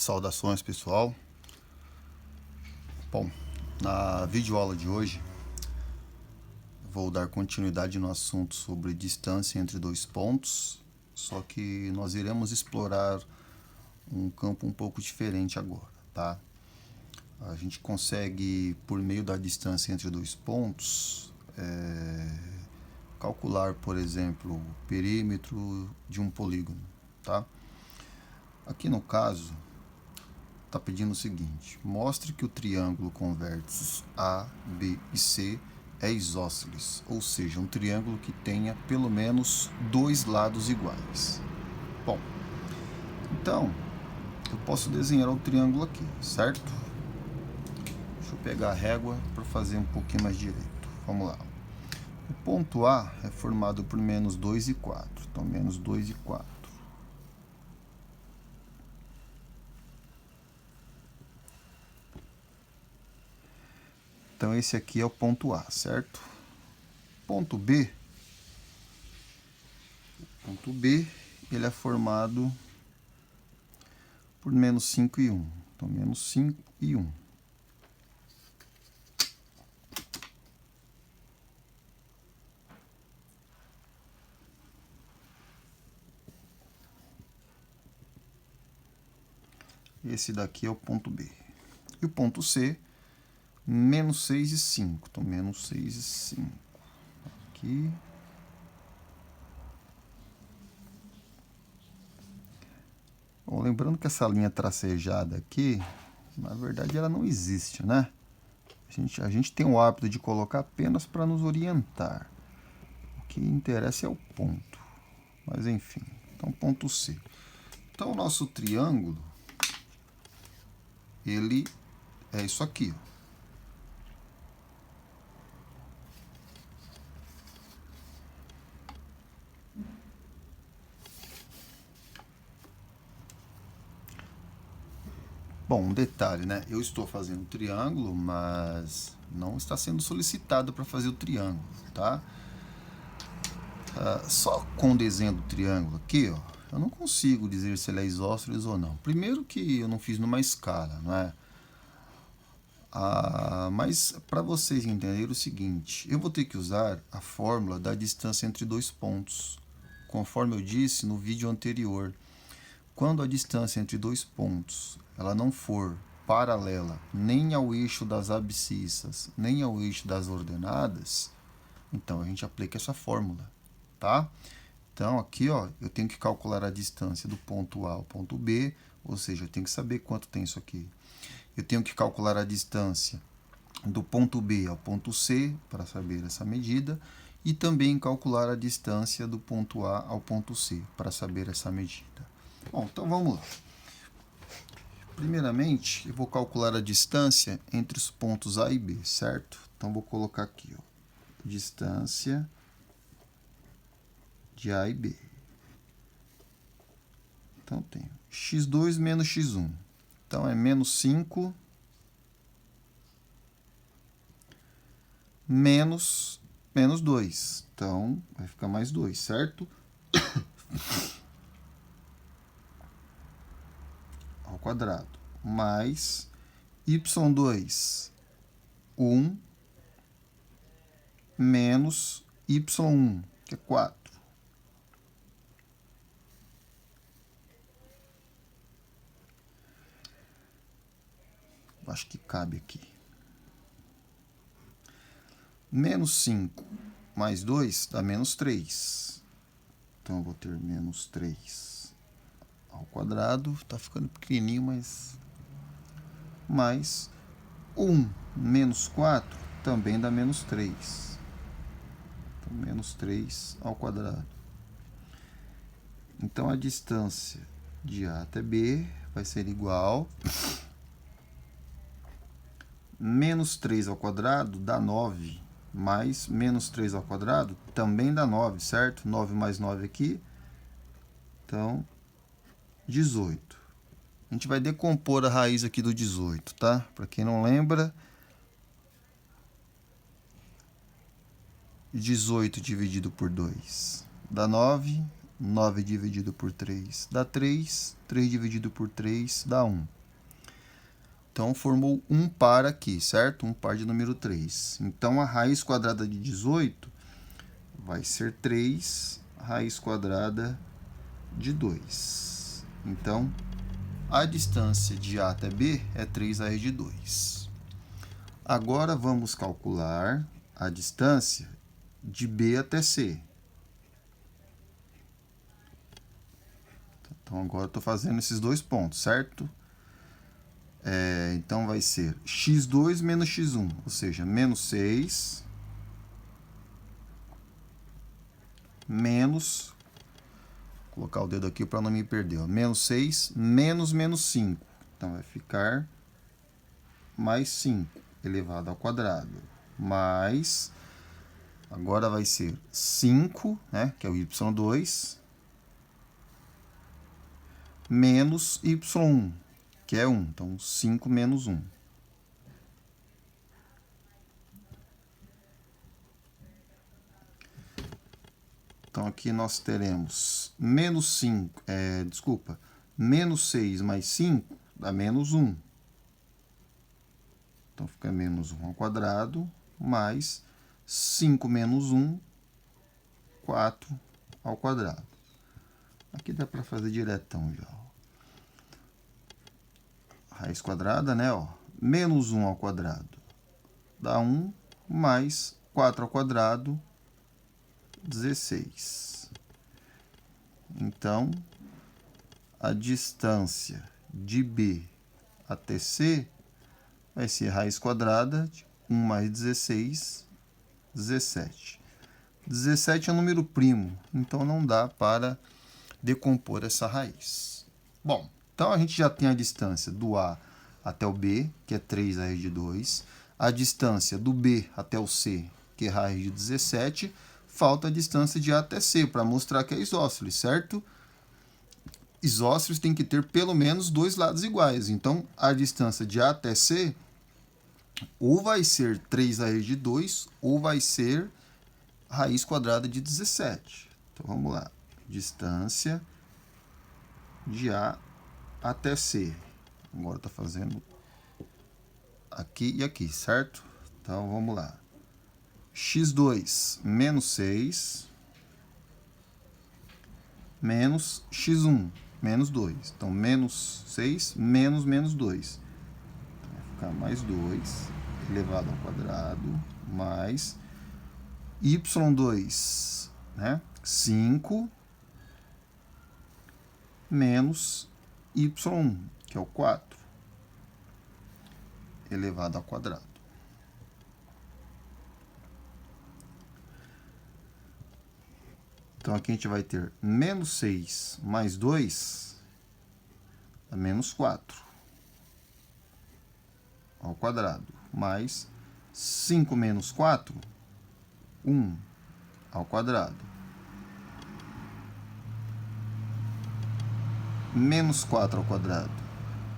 Saudações, pessoal. Bom, na videoaula de hoje vou dar continuidade no assunto sobre distância entre dois pontos, só que nós iremos explorar um campo um pouco diferente agora, tá? A gente consegue, por meio da distância entre dois pontos, calcular, por exemplo, o perímetro de um polígono, tá? Aqui no caso, está pedindo o seguinte: mostre que o triângulo com vértices A, B e C é isósceles, ou seja, um triângulo que tenha pelo menos dois lados iguais. Bom, então eu posso desenhar o triângulo aqui, certo? Deixa eu pegar a régua para fazer um pouquinho mais direito. Vamos lá. O ponto A é formado por menos 2 e 4, então menos 2 e 4. Então, esse aqui é o ponto A, certo? Ponto B, ele é formado por menos 5 e 1. Então, menos 5 e 1. Esse daqui é o ponto B. E o ponto C, menos 6 e 5. Então, menos 6 e 5. Aqui. Bom, lembrando que essa linha tracejada aqui, na verdade, ela não existe, né? A gente tem o hábito de colocar apenas para nos orientar. O que interessa é o ponto. Mas, enfim. Então, ponto C. Então, o nosso triângulo, ele é isso aqui, ó. Bom, um detalhe, né? Eu estou fazendo o triângulo, mas não está sendo solicitado para fazer o triângulo, tá? Só com o desenho do triângulo aqui, ó, eu não consigo dizer se ele é isósceles ou não. Primeiro que eu não fiz numa escala, não é? Mas para vocês entenderem o seguinte, eu vou ter que usar a fórmula da distância entre dois pontos, conforme eu disse no vídeo anterior. Quando a distância entre dois pontos ela não for paralela nem ao eixo das abscissas, nem ao eixo das ordenadas, então a gente aplica essa fórmula, tá? Então, aqui, ó, eu tenho que calcular a distância do ponto A ao ponto B, ou seja, eu tenho que saber quanto tem isso aqui. Eu tenho que calcular a distância do ponto B ao ponto C, para saber essa medida, e também calcular a distância do ponto A ao ponto C, para saber essa medida. Bom, então vamos lá. Primeiramente, eu vou calcular a distância entre os pontos A e B, certo? Então, vou colocar aqui, ó, distância de A e B. Então, tenho x2 menos x1. Então, é menos 5 menos 2. Então, vai ficar mais 2, certo? Ao quadrado. Mais y2, 1, menos y1, que é 4. Acho que cabe aqui. Menos 5 mais 2 dá menos 3. Então, eu vou ter menos 3 ao quadrado. Está ficando pequenininho, mas... mais 1 menos 4 também dá menos 3. Então, menos 3 ao quadrado. Então, a distância de A até B vai ser igual... menos 3 ao quadrado dá 9, mais menos 3 ao quadrado também dá 9, certo? 9 mais 9 aqui, então, 18. A gente vai decompor a raiz aqui do 18, tá? Para quem não lembra, 18 dividido por 2 dá 9, 9 dividido por 3 dá 3, 3 dividido por 3 dá 1. Então, formou um par aqui, certo? Um par de número 3. Então, a raiz quadrada de 18 vai ser 3 raiz quadrada de 2. Então, a distância de A até B é 3 raiz de 2. Agora, vamos calcular a distância de B até C. Então, agora eu estou fazendo esses dois pontos, certo? Então, vai ser x2 menos x1, ou seja, menos 6 menos, vou colocar o dedo aqui para não me perder, ó, menos 6 menos menos 5. Então, vai ficar mais 5 elevado ao quadrado, mais, agora vai ser 5, né, que é o y2, menos y1, que é 1. Então, 5 menos 1. Então, aqui nós teremos menos 5, menos 6 mais 5 dá menos 1. Então, fica menos 1 ao quadrado, mais 5 menos 1, 4 ao quadrado. Aqui dá para fazer diretão já. Raiz quadrada, né? Ó, menos 1 ao quadrado dá 1, mais 4 ao quadrado, 16. Então, a distância de B até C vai ser raiz quadrada de 1 mais 16, 17. 17 é um número primo, então não dá para decompor essa raiz. Bom, então a gente já tem a distância do A até o B, que é 3 raiz de 2. A distância do B até o C, que é raiz de 17. Falta a distância de A até C, para mostrar que é isósceles, certo? Isósceles tem que ter pelo menos dois lados iguais. Então, a distância de A até C ou vai ser 3 raiz de 2, ou vai ser raiz quadrada de 17. Então, vamos lá. Distância de A até C. Agora está fazendo aqui e aqui, certo? Então, vamos lá. x2 menos 6 menos x1 menos 2. Então, menos 6 menos menos 2. Então, vai ficar mais 2 elevado ao quadrado mais y2, né? 5 menos y1, que é o 4, elevado ao quadrado. Então, aqui a gente vai ter menos 6 mais 2 é menos 4 ao quadrado, mais 5 menos 4, 1 ao quadrado. Menos 4 ao quadrado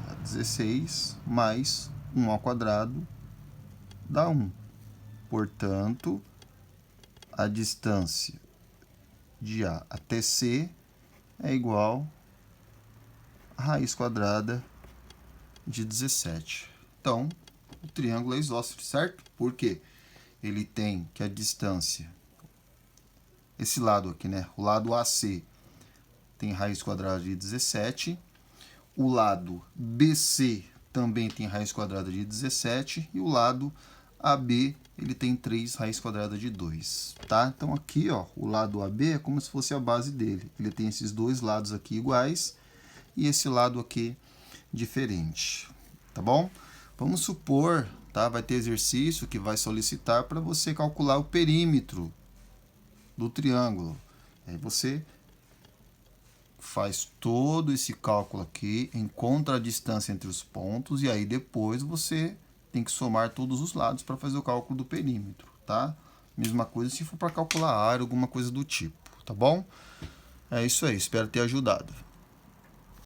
dá 16, mais 1 ao quadrado dá 1. Portanto, a distância de A até C é igual a raiz quadrada de 17. Então, o triângulo é isósceles, certo? Porque ele tem que a distância, esse lado aqui, né? O lado AC tem raiz quadrada de 17. O lado BC também tem raiz quadrada de 17. E o lado AB, ele tem 3 raiz quadrada de 2, tá? Então, aqui, ó, o lado AB é como se fosse a base dele. Ele tem esses dois lados aqui iguais e esse lado aqui diferente, tá bom? Vamos supor, tá? Vai ter exercício que vai solicitar para você calcular o perímetro do triângulo. Aí você faz todo esse cálculo aqui, encontra a distância entre os pontos e aí depois você tem que somar todos os lados para fazer o cálculo do perímetro, tá? Mesma coisa se for para calcular a área, alguma coisa do tipo, tá bom? É isso aí, espero ter ajudado.